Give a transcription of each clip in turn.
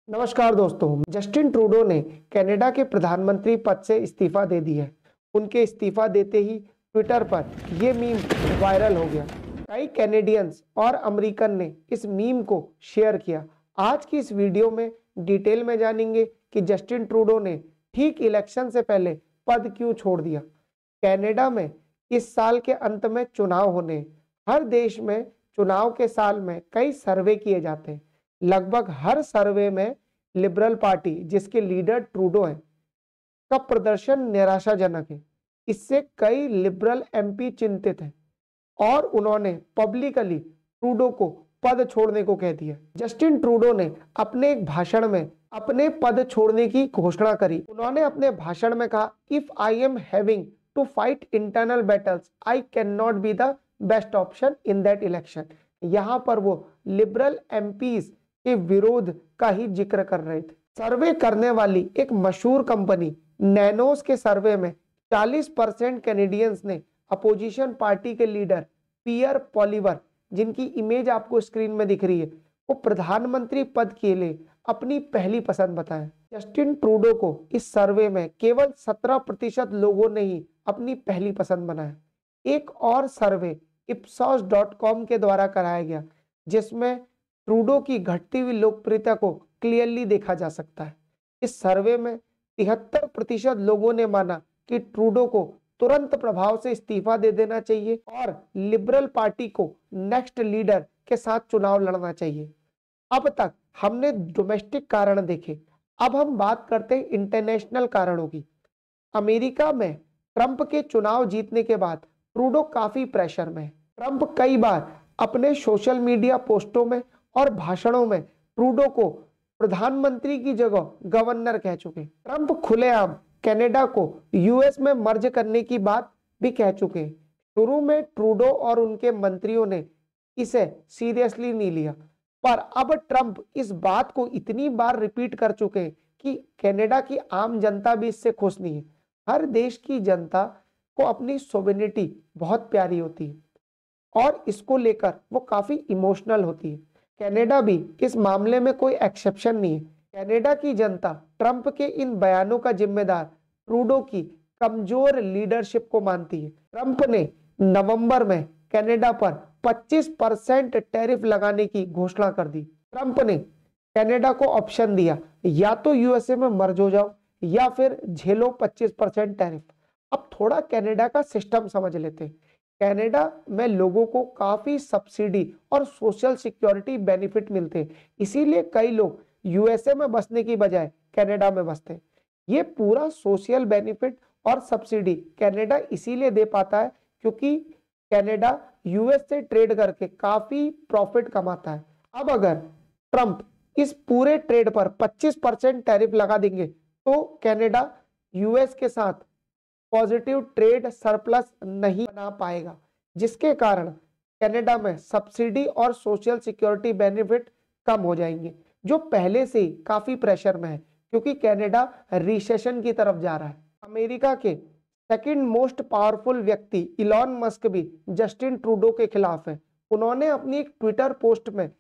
नमस्कार दोस्तों। Justin Trudeau ने कनाडा के प्रधानमंत्री पद से इस्तीफा दे दिया है। उनके इस्तीफा देते ही ट्विटर पर यह मीम वायरल हो गया। कई कैनेडियंस और अमेरिकन ने इस मीम को शेयर किया। आज की इस वीडियो में डिटेल में जानेंगे कि जस्टिन ट्रूडो ने ठीक इलेक्शन से पहले पद क्यों छोड़ दिया। कनाडा में इस साल के अंत में चुनाव होने। हर देश में चुनाव के साल में कई सर्वे किए जाते हैं। लगभग हर सर्वे में लिबरल पार्टी, जिसके लीडर ट्रूडो हैं, का प्रदर्शन निराशाजनक है। इससे कई लिबरल एमपी चिंतित हैं और उन्होंने पब्लिकली ट्रूडो को पद छोड़ने को कह दिया। जस्टिन ट्रूडो ने अपने एक भाषण में अपने पद छोड़ने की घोषणा करी। उन्होंने अपने भाषण में कहा, if I am having to fight internal battles I can not be the best option in that election. यहाँ पर वो लिबरल एमपीज के विरोध का ही जिक्र कर रहे थे। सर्वे करने वाली एक मशहूर कंपनी नैनोस के सर्वे में 40% कैनेडियंस ने अपोजिशन पार्टी के लीडर पियर पॉलिवर, जिनकी इमेज आपको स्क्रीन में दिख रही है, वो प्रधानमंत्री पद के लिए अपनी पहली पसंद बताया। जस्टिन ट्रूडो को इस सर्वे में केवल 17% लोगों ने ही अपनी पहली पसंद बनाया। एक और सर्वे ipsos.com के द्वारा कराया गया, जिसमें ट्रूडो की घटती हुई लोकप्रियता को क्लियरली देखा जा सकता है। इस सर्वे में 73% लोगों ने माना कि ट्रूडो को तुरंत प्रभाव से इस्तीफा दे देना चाहिए और लिबरल पार्टी को नेक्स्ट लीडर के साथ चुनाव लड़ना चाहिए। अब तक हमने डोमेस्टिक कारण देखे, अब हम बात करते हैं इंटरनेशनल कारणों की। अमेरिका में ट्रंप के चुनाव जीतने के बाद ट्रूडो काफी प्रेशर में है। ट्रंप कई बार अपने सोशल मीडिया पोस्टों में और भाषणों में ट्रूडो को प्रधानमंत्री की जगह गवर्नर कह चुके। ट्रंप खुलेआम कनाडा को यूएस में मर्ज करने की बात भी कह चुके हैं। शुरू में ट्रूडो और उनके मंत्रियों ने इसे सीरियसली नहीं लिया, पर अब ट्रंप इस बात को इतनी बार रिपीट कर चुके हैं कि कनाडा की आम जनता भी इससे खुश नहीं है। हर देश की जनता को अपनी सोवेरेनिटी बहुत प्यारी होती है और इसको लेकर वो काफी इमोशनल होती है। कनाडा भी इस मामले में कोई एक्सेप्शन नहीं है। कनाडा की जनता ट्रंप के इन बयानों का जिम्मेदार ट्रूडो की कमजोर लीडरशिप को मानती है। ट्रंप ने नवंबर में कनाडा पर 25% टैरिफ लगाने की घोषणा कर दी। ट्रंप ने कनाडा को ऑप्शन दिया, या तो यूएसए में मर्ज हो जाओ या फिर झेलो 25% टैरिफ। अब थोड़ा कनाडा का सिस्टम समझ लेते हैं। कनाडा में लोगों को काफी सब्सिडी और सोशल सिक्योरिटी बेनिफिट मिलते हैं, इसीलिए कई लोग यूएसए में बसने की बजाय कनाडा में बसते हैं। ये पूरा सोशल बेनिफिट और सब्सिडी कनाडा इसीलिए दे पाता है क्योंकि कनाडा यूएस से ट्रेड करके काफी प्रॉफिट कमाता है। अब अगर ट्रंप इस पूरे ट्रेड पर 25% टैरिफ लगा देंगे तो कनाडा यूएस के साथ पॉजिटिव ट्रेड सरप्लस नहीं बना पाएगा, जिसके कारण कनाडा में सब्सिडी और सोशल सिक्योरिटी बेनिफिट कम हो जाएंगे, जो पहले से ही काफी प्रेशर में है क्योंकि कनाडा रिसेशन की तरफ जा रहा है। अमेरिका के सेकंड मोस्ट पावरफुल व्यक्ति इलॉन मस्क भी जस्टिन ट्रूडो के खिलाफ है। उन्होंने अपनी एक ट्विटर पोस्ट में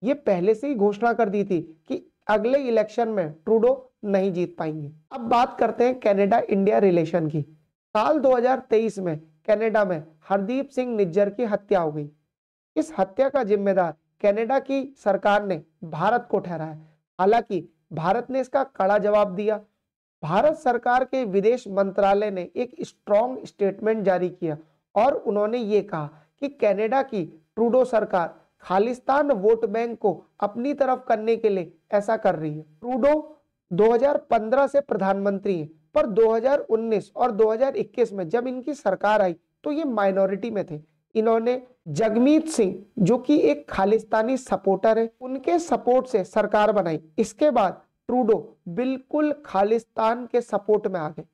ये पहले से ही घोषणा कर दी थी कि अगले इलेक्शन में ट्रूडो नहीं जीत पाएंगे। अब बात करते हैं कनाडा इंडिया रिलेशन की। साल 2023 में कनाडा में हरदीप सिंह निज्जर की हत्या हो गई। इस हत्या का जिम्मेदार कनाडा की सरकार ने भारत को ठहराया। हालांकि भारत ने इसका कड़ा जवाब दिया। भारत सरकार के विदेश मंत्रालय ने एक स्ट्रॉन्ग स्टेटमेंट जारी किया और उन्होंने ये कहा कि कनाडा की ट्रूडो सरकार खालिस्तान वोट बैंक को अपनी तरफ करने के लिए ऐसा कर रही है। ट्रूडो 2015 से प्रधानमंत्री है, पर 2019 और 2021 में जब इनकी सरकार आई तो ये माइनॉरिटी में थे। इन्होंने जगमीत सिंह, जो कि एक खालिस्तानी सपोर्टर है, उनके सपोर्ट से सरकार बनाई। इसके बाद ट्रूडो बिल्कुल खालिस्तान के सपोर्ट में आ गए,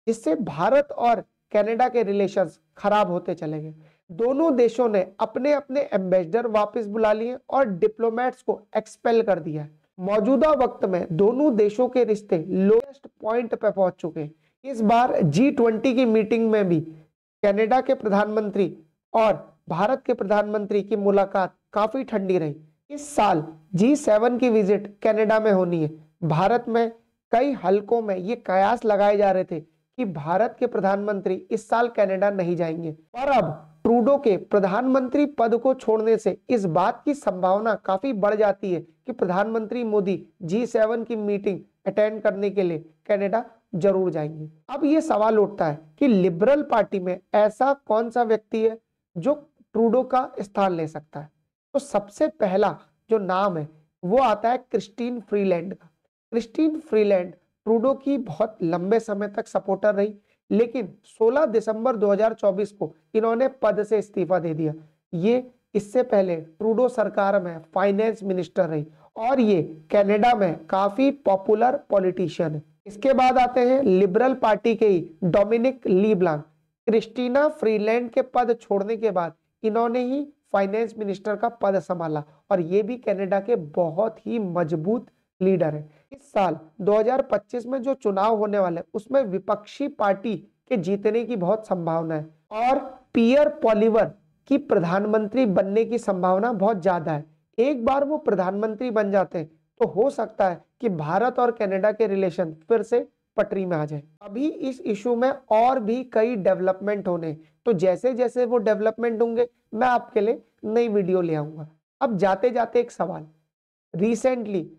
जिससे भारत और कनाडा के रिलेशंस खराब होते चले गए। दोनों देशों ने अपने अपने एम्बेसडर वापस बुला लिए और डिप्लोमेट्स को एक्सपेल कर दिया है। मौजूदा वक्त में दोनों देशों के रिश्ते लोएस्ट पॉइंट पे पहुंच चुके हैं। इस बार G20 की मीटिंग में भी कनाडा के प्रधानमंत्री और भारत के प्रधानमंत्री की मुलाकात काफी ठंडी रही। इस साल G7 की विजिट कनाडा में होनी है, भारत में कई हलकों में ये कयास लगाए जा रहे थे कि भारत के प्रधानमंत्री इस साल कनाडा नहीं जाएंगे, और अब ट्रूडो के प्रधानमंत्री पद को छोड़ने से इस बात की संभावना काफी बढ़ जाती है कि प्रधानमंत्री मोदी G7 की मीटिंग अटेंड करने के लिए कनाडा जरूर जाएंगे। अब ये सवाल उठता है कि लिबरल पार्टी में ऐसा कौन सा व्यक्ति है जो ट्रूडो का स्थान ले सकता है। तो सबसे पहला जो नाम है वो आता है क्रिस्टीन फ्रीलैंड का। क्रिस्टीन फ्रीलैंड ट्रूडो की बहुत लंबे समय तक सपोर्टर रही, लेकिन 16 दिसंबर 2024 को इन्होंने पद से इस्तीफा दे दिया। ये इससे पहले ट्रूडो सरकार में फाइनेंस मिनिस्टर रही और ये कनाडा में काफी पॉपुलर पॉलिटिशियन है। इसके बाद आते हैं लिबरल पार्टी के ही डोमिनिक लीब्लांक। क्रिस्टीना फ्रीलैंड के पद छोड़ने के बाद इन्होंने ही फाइनेंस मिनिस्टर का पद संभाला और ये भी कनाडा के बहुत ही मजबूत लीडर है। इस साल 2025 में जो चुनाव होने वाले उसमें विपक्षी पार्टी के जीतने की बहुत संभावना है और पियर पॉलिवर की प्रधानमंत्री बनने की संभावना बहुत ज्यादा है। एक बार वो प्रधानमंत्री बन जाते हैं तो हो सकता है कि भारत और कनाडा के रिलेशन फिर से पटरी में आ जाए। अभी इस इशू में और भी कई डेवलपमेंट होने, तो जैसे जैसे वो डेवलपमेंट होंगे मैं आपके लिए नई वीडियो ले आऊंगा। अब जाते जाते एक सवाल, recently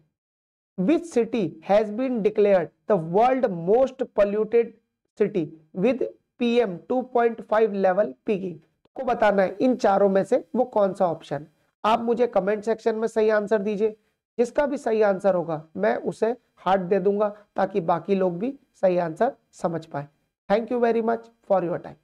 which city has been declared the world most polluted city with PM 2.5 level peaking? को बताना है इन चारों में से वो कौन सा ऑप्शन। आप मुझे कमेंट सेक्शन में सही आंसर दीजिए, जिसका भी सही आंसर होगा मैं उसे हार्ट दे दूंगा ताकि बाकी लोग भी सही आंसर समझ पाए। Thank you very much for your time.